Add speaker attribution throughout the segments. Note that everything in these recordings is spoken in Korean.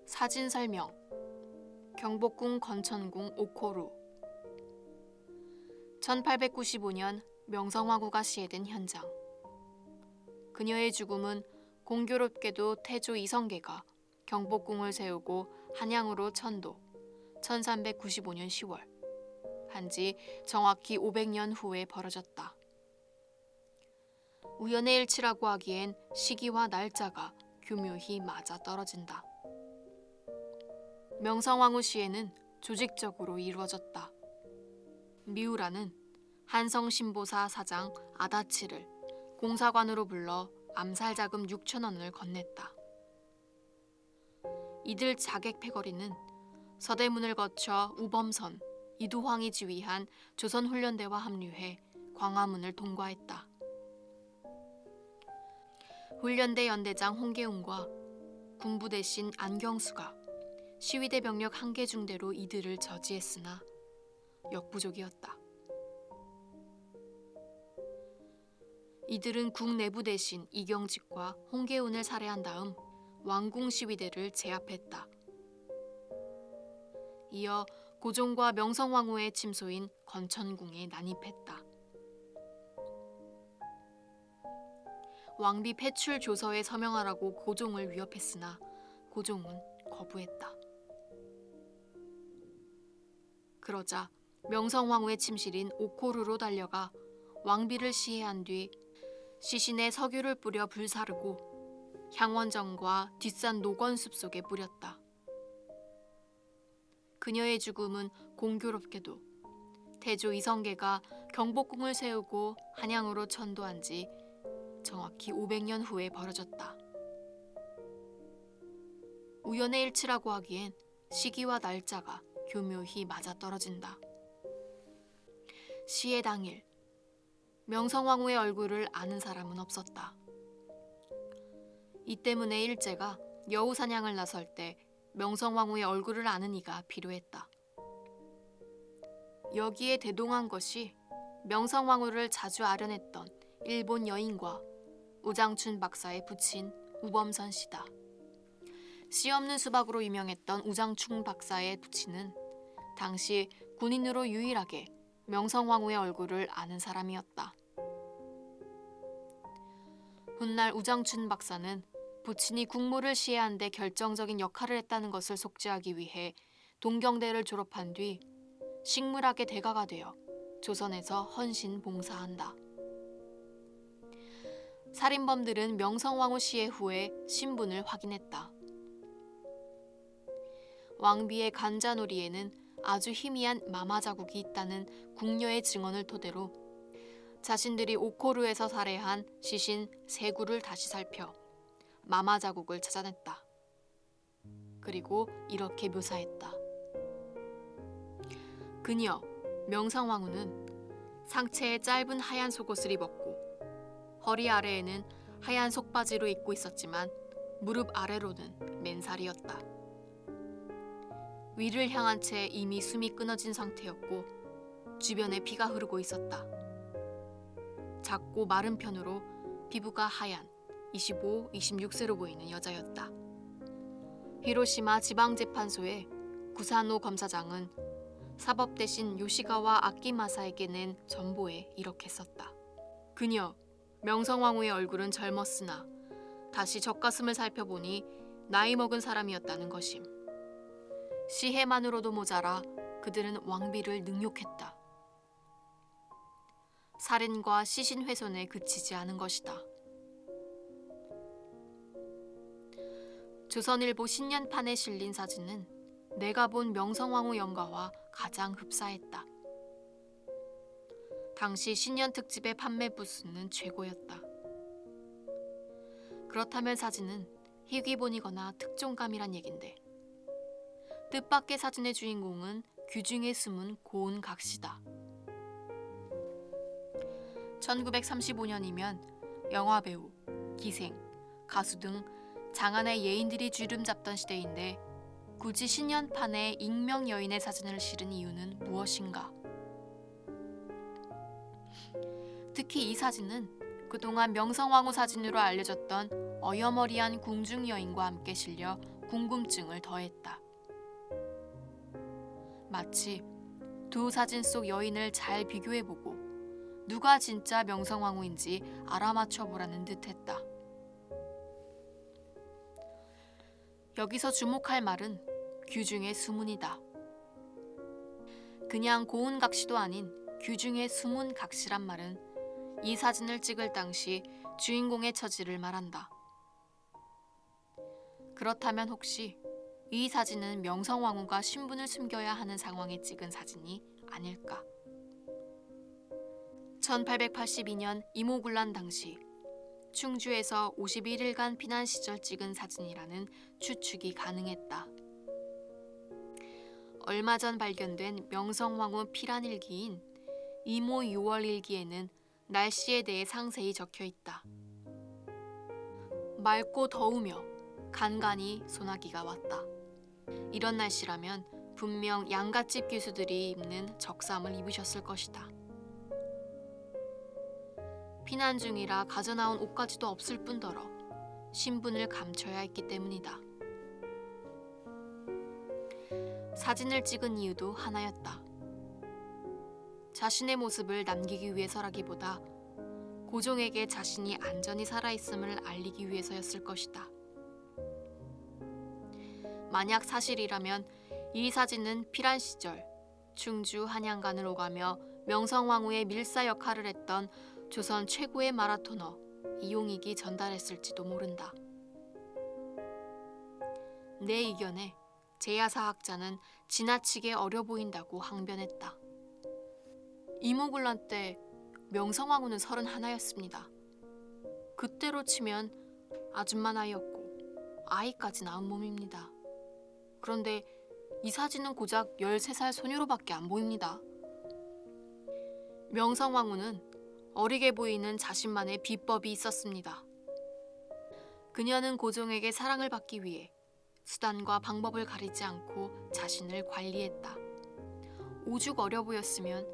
Speaker 1: 사진 설명. 경복궁 건천궁 오코루. 1895년 명성황후가 시해된 현장. 그녀의 죽음은 공교롭게도 태조 이성계가 경복궁을 세우고 한양으로 천도 1395년 10월 한지 정확히 500년 후에 벌어졌다. 우연의 일치라고 하기엔 시기와 날짜가 교묘히 맞아떨어진다. 명성황후 시해는 조직적으로 이루어졌다. 미우라는 한성신보사 사장 아다치를 공사관으로 불러 암살 자금 6,000원을 건넸다. 이들 자객 패거리는 서대문을 거쳐 우범선, 이두황이 지휘한 조선훈련대와 합류해 광화문을 통과했다. 훈련대 연대장 홍계웅과 군부 대신 안경수가 시위대 병력 한개 중대로 이들을 저지했으나 역부족이었다. 이들은 국내부 대신 이경직과 홍계운을 살해한 다음 왕궁 시위대를 제압했다. 이어 고종과 명성황후의 침소인 건천궁에 난입했다. 왕비 폐출 조서에 서명하라고 고종을 위협했으나 고종은 거부했다. 그러자 명성황후의 침실인 오코루로 달려가 왕비를 시해한 뒤 시신에 석유를 뿌려 불사르고 향원정과 뒷산 노건숲 속에 뿌렸다. 그녀의 죽음은 공교롭게도 태조 이성계가 경복궁을 세우고 한양으로 천도한 지 정확히 500년 후에 벌어졌다. 우연의 일치라고 하기엔 시기와 날짜가 교묘히 맞아떨어진다. 시해 당일 명성황후의 얼굴을 아는 사람은 없었다. 이 때문에 일제가 여우사냥을 나설 때 명성황후의 얼굴을 아는 이가 필요했다. 여기에 대동한 것이 명성황후를 자주 아련했던 일본 여인과 우장춘 박사의 부친 우범선 씨다. 씨 없는 수박으로 유명했던 우장춘 박사의 부친은 당시 군인으로 유일하게 명성황후의 얼굴을 아는 사람이었다. 훗날 우장춘 박사는 부친이 국무를 시해한 데 결정적인 역할을 했다는 것을 속죄하기 위해 동경대를 졸업한 뒤 식물학의 대가가 되어 조선에서 헌신 봉사한다. 살인범들은 명성황후 시해 후에 신분을 확인했다. 왕비의 간자놀이에는 아주 희미한 마마 자국이 있다는 궁녀의 증언을 토대로 자신들이 오코루에서 살해한 시신 3구를 다시 살펴 마마 자국을 찾아냈다. 그리고 이렇게 묘사했다. 그녀 명성황후는 상체에 짧은 하얀 속옷을 입었고 허리 아래에는 하얀 속바지로 입고 있었지만 무릎 아래로는 맨살이었다. 위를 향한 채 이미 숨이 끊어진 상태였고 주변에 피가 흐르고 있었다. 작고 마른 편으로 피부가 하얀 25, 26세로 보이는 여자였다. 히로시마 지방재판소의 구사노 검사장은 사법 대신 요시가와 아키마사에게 낸 전보에 이렇게 썼다. 그녀 명성황후의 얼굴은 젊었으나 다시 젖가슴을 살펴보니 나이 먹은 사람이었다는 것임. 시해만으로도 모자라 그들은 왕비를 능욕했다. 살인과 시신 훼손에 그치지 않은 것이다. 조선일보 신년판에 실린 사진은 내가 본 명성황후 연가와 가장 흡사했다. 당시 신년 특집의 판매 부수는 최고였다. 그렇다면 사진은 희귀본이거나 특종감이란 얘긴데 뜻밖의 사진의 주인공은 귀중에 숨은 고은 각시다. 1935년이면 영화배우, 기생, 가수 등 장안의 예인들이 주름 잡던 시대인데 굳이 신년판에 익명 여인의 사진을 실은 이유는 무엇인가? 특히 이 사진은 그동안 명성황후 사진으로 알려졌던 어여머리한 궁중 여인과 함께 실려 궁금증을 더했다. 마치 두 사진 속 여인을 잘 비교해보고 누가 진짜 명성황후인지 알아맞혀보라는 듯했다. 여기서 주목할 말은 규중의 수문이다. 그냥 고운 각시도 아닌 규중의 수문 각시란 말은 이 사진을 찍을 당시 주인공의 처지를 말한다. 그렇다면 혹시 이 사진은 명성황후가 신분을 숨겨야 하는 상황에 찍은 사진이 아닐까? 1882년 이모군란 당시 충주에서 51일간 피난 시절 찍은 사진이라는 추측이 가능했다. 얼마 전 발견된 명성황후 피란일기인 이모 6월일기에는 날씨에 대해 상세히 적혀 있다. 맑고 더우며 간간히 소나기가 왔다. 이런 날씨라면 분명 양갓집 교수들이 입는 적삼을 입으셨을 것이다. 피난 중이라 가져나온 옷까지도 없을 뿐더러 신분을 감춰야 했기 때문이다. 사진을 찍은 이유도 하나였다. 자신의 모습을 남기기 위해서라기보다 고종에게 자신이 안전히 살아있음을 알리기 위해서였을 것이다. 만약 사실이라면 이 사진은 피란 시절 충주 한양간을 오가며 명성황후의 밀사 역할을 했던 조선 최고의 마라토너 이용익이 전달했을지도 모른다. 내 의견에 제야사학자는 지나치게 어려 보인다고 항변했다. 이모군란 때 명성황후는 31였습니다. 그때로 치면 아줌마 나이였고 아이까지 낳은 몸입니다. 그런데 이 사진은 고작 13살 소녀로밖에 안 보입니다. 명성황후는 어리게 보이는 자신만의 비법이 있었습니다. 그녀는 고종에게 사랑을 받기 위해 수단과 방법을 가리지 않고 자신을 관리했다. 오죽 어려 보였으면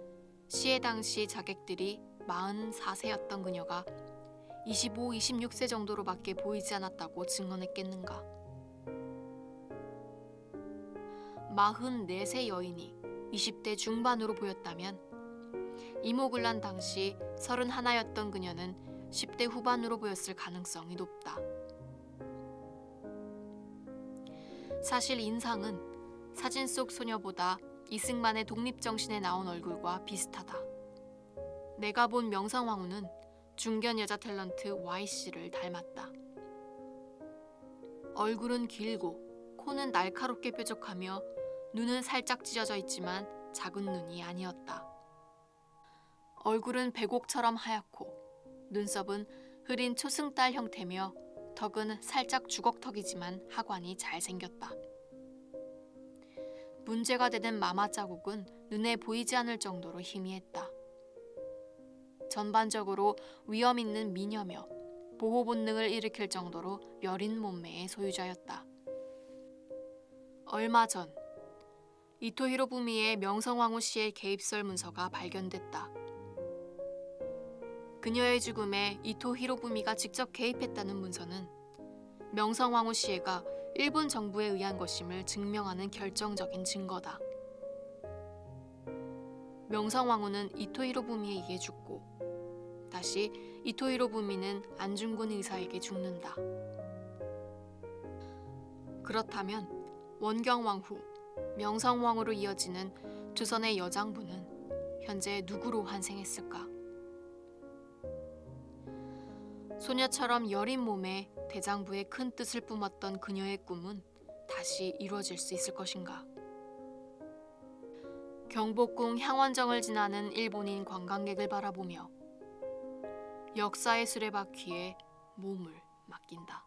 Speaker 1: 시해 당시 자객들이 44세였던 그녀가 25, 26세 정도로밖에 보이지 않았다고 증언했겠는가. 44세 여인이 20대 중반으로 보였다면 이모군란 당시 31였던 그녀는 10대 후반으로 보였을 가능성이 높다. 사실 인상은 사진 속 소녀보다 이승만의 독립정신에 나온 얼굴과 비슷하다. 내가 본 명성황후는 중견 여자 탤런트 Y씨를 닮았다. 얼굴은 길고 코는 날카롭게 뾰족하며 눈은 살짝 찢어져 있지만 작은 눈이 아니었다. 얼굴은 백옥처럼 하얗고 눈썹은 흐린 초승달 형태며 턱은 살짝 주걱턱이지만 하관이 잘생겼다. 문제가 되는 마마 자국은 눈에 보이지 않을 정도로 희미했다. 전반적으로 위험 있는 미녀며 보호 본능을 일으킬 정도로 여린 몸매의 소유자였다. 얼마 전 이토 히로부미의 명성황후 씨의 개입설 문서가 발견됐다. 그녀의 죽음에 이토 히로부미가 직접 개입했다는 문서는 명성황후 씨가 일본 정부에 의한 것임을 증명하는 결정적인 증거다. 명성황후는 이토 히로부미에 의해 죽고 다시 이토 히로부미는 안중근 의사에게 죽는다. 그렇다면 원경왕후, 명성황후로 이어지는 조선의 여장부는 현재 누구로 환생했을까? 소녀처럼 여린 몸에 대장부의 큰 뜻을 뿜었던 그녀의 꿈은 다시 이루어질 수 있을 것인가? 경복궁 향원정을 지나는 일본인 관광객을 바라보며 역사의 수레바퀴에 몸을 맡긴다.